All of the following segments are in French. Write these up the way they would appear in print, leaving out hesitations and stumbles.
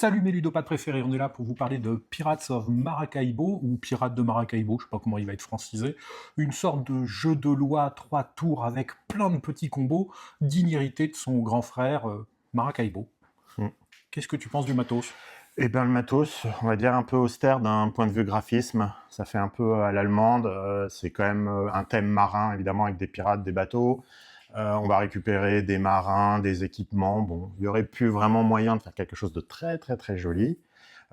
Salut mes ludopathes préférés, on est là pour vous parler de Pirates of Maracaibo, ou Pirates de Maracaibo, je sais pas comment il va être francisé, une sorte de jeu de loi 3 tours avec plein de petits combos, digne hérité de son grand frère Maracaibo. Mm. Qu'est-ce que tu penses du matos? Eh bien, le matos, on va dire un peu austère d'un point de vue graphisme. Ça fait un peu à l'allemande. C'est quand même un thème marin, évidemment, avec des pirates, des bateaux. On va récupérer des marins, des équipements. Bon, il y aurait pu vraiment moyen de faire quelque chose de très, très, très joli.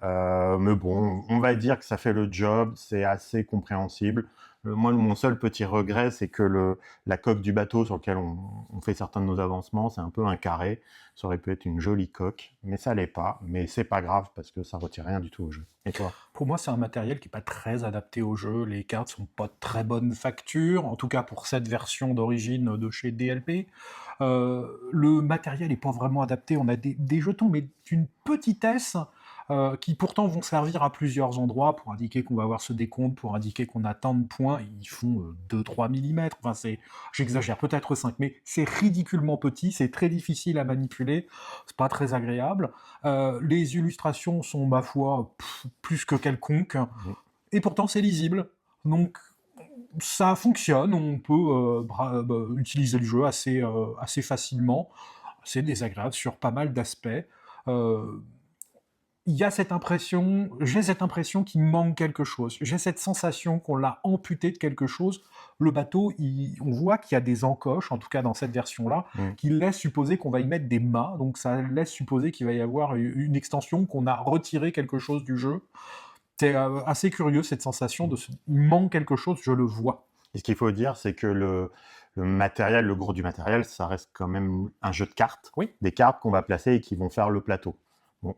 Mais bon, on va dire que ça fait le job, c'est assez compréhensible. Moi, mon seul petit regret, c'est que la coque du bateau sur lequel on fait certains de nos avancements, c'est un peu un carré. Ça aurait pu être une jolie coque, mais ça l'est pas. Mais c'est pas grave parce que ça retire rien du tout au jeu. Et toi? Pour moi, c'est un matériel qui n'est pas très adapté au jeu, les cartes sont pas de très bonne facture, en tout cas pour cette version d'origine de chez DLP. Le matériel n'est pas vraiment adapté, on a des jetons, mais d'une petitesse, qui pourtant vont servir à plusieurs endroits pour indiquer qu'on va avoir ce décompte, pour indiquer qu'on a tant de points, ils font 2-3 mm, enfin j'exagère, peut-être 5, mais c'est ridiculement petit, c'est très difficile à manipuler, c'est pas très agréable. Les illustrations sont, ma foi, plus que quelconques, Mhm. et pourtant c'est lisible, donc ça fonctionne, on peut utiliser le jeu assez facilement, c'est désagréable sur pas mal d'aspects. Euh, j'ai cette impression qu'il manque quelque chose. J'ai cette sensation qu'on l'a amputé de quelque chose. Le bateau, on voit qu'il y a des encoches, en tout cas dans cette version-là, Mm. qui laissent supposer qu'on va y mettre des mâts, donc ça laisse supposer qu'il va y avoir une extension, qu'on a retiré quelque chose du jeu. C'est assez curieux cette sensation il manque quelque chose, je le vois. Et ce qu'il faut dire, c'est que le matériel, le gros du matériel, ça reste quand même un jeu de cartes. Oui. Des cartes qu'on va placer et qui vont faire le plateau. Bon,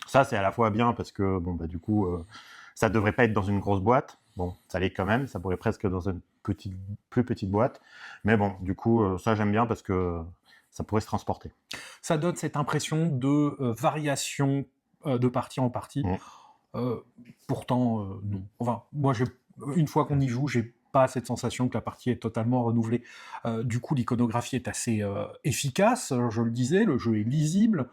ça c'est à la fois bien parce que bon bah du coup ça devrait pas être dans une grosse boîte. Bon, ça l'est quand même, ça pourrait presque être dans une plus petite boîte. Mais bon, du coup ça j'aime bien parce que ça pourrait se transporter. Ça donne cette impression de variation de partie en partie. Mm. Euh, Pourtant, non. Enfin, moi, une fois qu'on y joue, j'ai pas cette sensation que la partie est totalement renouvelée. Du coup, l'iconographie est assez efficace, je le disais, le jeu est lisible.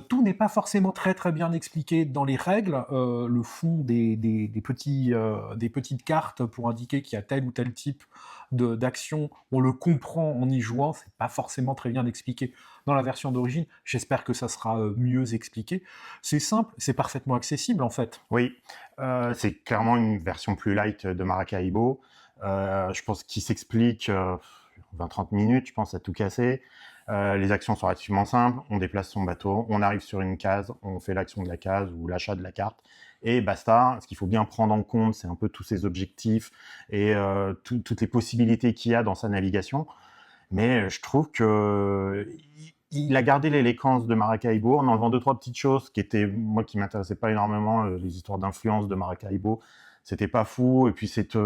Tout n'est pas forcément très très bien expliqué dans les règles. Le fond des petites cartes pour indiquer qu'il y a tel ou tel type d'action, on le comprend en y jouant, c'est pas forcément très bien expliqué dans la version d'origine. J'espère que ça sera mieux expliqué. C'est simple, c'est parfaitement accessible en fait. Oui, c'est clairement une version plus light de Maracaibo. Je pense qu'il s'explique 20-30 minutes, je pense, à tout casser. Les actions sont relativement simples. On déplace son bateau, on arrive sur une case, on fait l'action de la case ou l'achat de la carte, et basta. Ce qu'il faut bien prendre en compte, c'est un peu tous ses objectifs et toutes les possibilités qu'il y a dans sa navigation. Mais je trouve que il a gardé l'élégance de Maracaibo en enlevant deux trois petites choses qui étaient moi qui m'intéressaient pas énormément, les histoires d'influence de Maracaibo, c'était pas fou. Et puis cette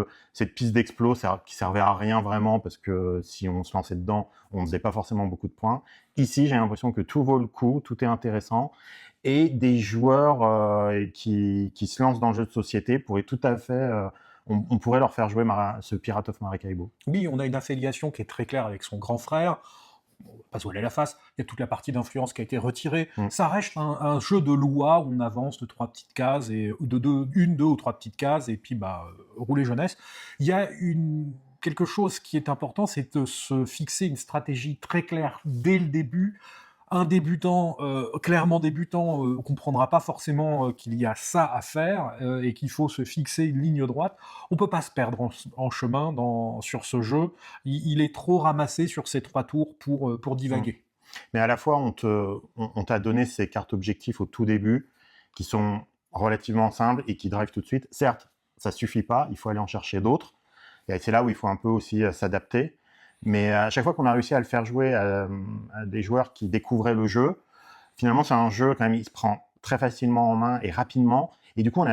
piste d'explos qui servait à rien vraiment parce que si on se lançait dedans, on faisait pas forcément beaucoup de points. Ici, j'ai l'impression que tout vaut le coup, tout est intéressant et des joueurs qui se lancent dans le jeu de société pourraient tout à fait on pourrait leur faire jouer ce Pirate of Maracaibo. Oui, on a une affiliation qui est très claire avec son grand frère. On va pas se voiler la face, il y a toute la partie d'influence qui a été retirée. Mm. Ça reste un jeu de loi où on avance de trois petites cases, et deux ou trois petites cases, et puis rouler jeunesse. Il y a quelque chose qui est important, c'est de se fixer une stratégie très claire dès le début. Un débutant, clairement débutant, comprendra pas forcément qu'il y a ça à faire et qu'il faut se fixer une ligne droite. On peut pas se perdre en chemin sur ce jeu. Il est trop ramassé sur ces 3 tours pour Mm. divaguer. Mais à la fois, on t'a donné ces cartes objectifs au tout début, qui sont relativement simples et qui drivent tout de suite. Certes, ça suffit pas, il faut aller en chercher d'autres. Et c'est là où il faut un peu aussi s'adapter. Mais à chaque fois qu'on a réussi à le faire jouer à des joueurs qui découvraient le jeu, finalement, c'est un jeu, quand même, il se prend très facilement en main et rapidement. Et du coup,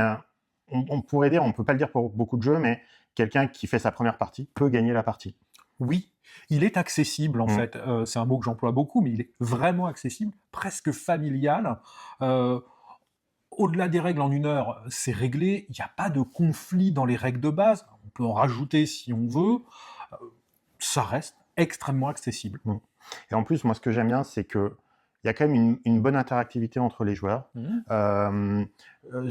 on pourrait dire, on peut pas le dire pour beaucoup de jeux, mais quelqu'un qui fait sa première partie peut gagner la partie. Oui, il est accessible en Mm. fait. C'est un mot que j'emploie beaucoup, mais il est vraiment accessible, presque familial. Euh, Au-delà des règles en 1 heure, c'est réglé. Il n'y a pas de conflit dans les règles de base. On peut en rajouter si on veut. Ça reste extrêmement accessible. Mm. Et en plus, moi, ce que j'aime bien, c'est que il y a quand même une bonne interactivité entre les joueurs.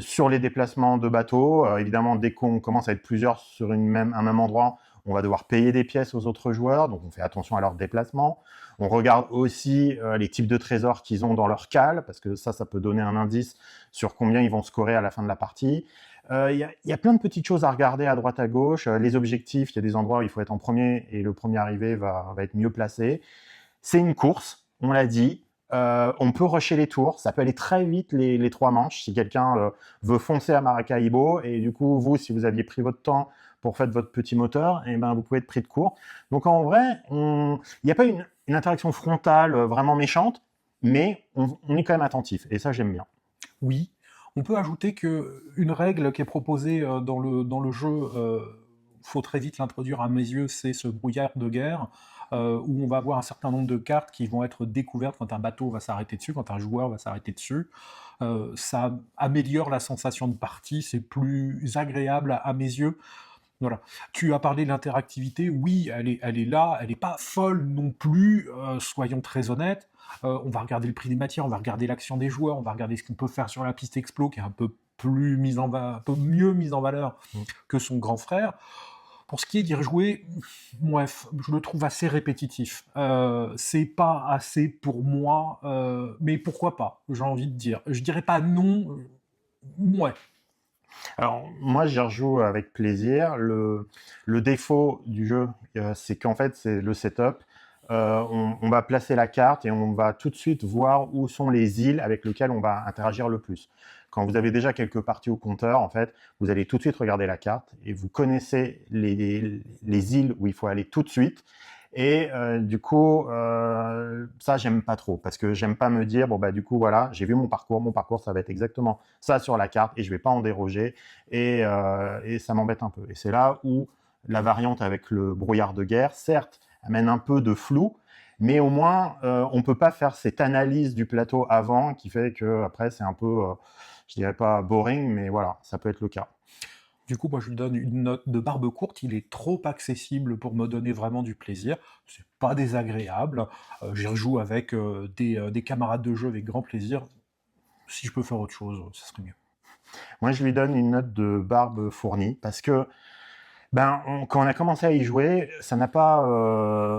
Sur les déplacements de bateaux, évidemment, dès qu'on commence à être plusieurs sur un même endroit, on va devoir payer des pièces aux autres joueurs, donc on fait attention à leurs déplacements. On regarde aussi les types de trésors qu'ils ont dans leur cale, parce que ça peut donner un indice sur combien ils vont scorer à la fin de la partie. Il y a plein de petites choses à regarder à droite à gauche. Les objectifs, il y a des endroits où il faut être en premier et le premier arrivé va être mieux placé. C'est une course, on l'a dit. On peut rusher les tours, ça peut aller très vite les 3 manches si quelqu'un veut foncer à Maracaibo et du coup vous, si vous aviez pris votre temps pour faire votre petit moteur, et ben vous pouvez être pris de court. Donc en vrai, il n'y a pas une interaction frontale vraiment méchante, mais on est quand même attentif et ça j'aime bien. Oui, on peut ajouter qu'une règle qui est proposée dans le jeu, faut très vite l'introduire à mes yeux, c'est ce brouillard de guerre, où on va avoir un certain nombre de cartes qui vont être découvertes quand un bateau va s'arrêter dessus, quand un joueur va s'arrêter dessus. Ça améliore la sensation de partie, c'est plus agréable à mes yeux. Voilà. Tu as parlé de l'interactivité, oui, elle est là, elle n'est pas folle non plus, soyons très honnêtes. On va regarder le prix des matières, on va regarder l'action des joueurs, on va regarder ce qu'on peut faire sur la piste Explo, qui est un peu mieux mise en valeur que son grand frère. Pour ce qui est d'y rejouer, bref, je le trouve assez répétitif. C'est pas assez pour moi, mais pourquoi pas, j'ai envie de dire. Je dirais pas non, ouais. Alors, moi, j'y rejoue avec plaisir. Le défaut du jeu, c'est qu'en fait, c'est le setup. On va placer la carte et on va tout de suite voir où sont les îles avec lesquelles on va interagir le plus. Quand vous avez déjà quelques parties au compteur, en fait, vous allez tout de suite regarder la carte et vous connaissez les îles où il faut aller tout de suite. Et du coup, ça, j'aime pas trop parce que j'aime pas me dire, bon, bah, du coup, voilà, j'ai vu mon parcours, ça va être exactement ça sur la carte et je vais pas en déroger et ça m'embête un peu. Et c'est là où la variante avec le brouillard de guerre, certes, amène un peu de flou, mais au moins, on peut pas faire cette analyse du plateau avant qui fait que après c'est un peu, je dirais pas boring, mais voilà, ça peut être le cas. Du coup, moi, je lui donne une note de barbe courte. Il est trop accessible pour me donner vraiment du plaisir. C'est pas désagréable. J'y rejoue avec des camarades de jeu avec grand plaisir. Si je peux faire autre chose, ça serait mieux. Moi, je lui donne une note de barbe fournie parce que quand on a commencé à y jouer, ça n'a pas,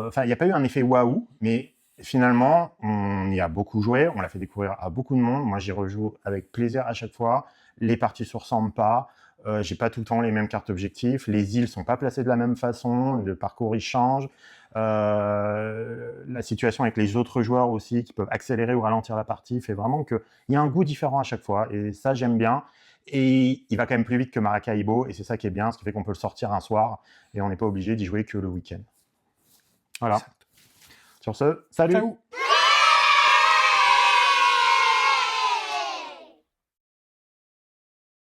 enfin, il n'y a pas eu un effet waouh, mais finalement, on y a beaucoup joué, on l'a fait découvrir à beaucoup de monde. Moi, j'y rejoue avec plaisir à chaque fois. Les parties se ressemblent pas. J'ai pas tout le temps les mêmes cartes objectifs. Les îles sont pas placées de la même façon. Le parcours il change. La situation avec les autres joueurs aussi qui peuvent accélérer ou ralentir la partie fait vraiment qu'il y a un goût différent à chaque fois. Et ça, j'aime bien. Et il va quand même plus vite que Maracaibo, et c'est ça qui est bien, ce qui fait qu'on peut le sortir un soir, et on n'est pas obligé d'y jouer que le week-end. Voilà. Exact. Sur ce, salut! Ciao!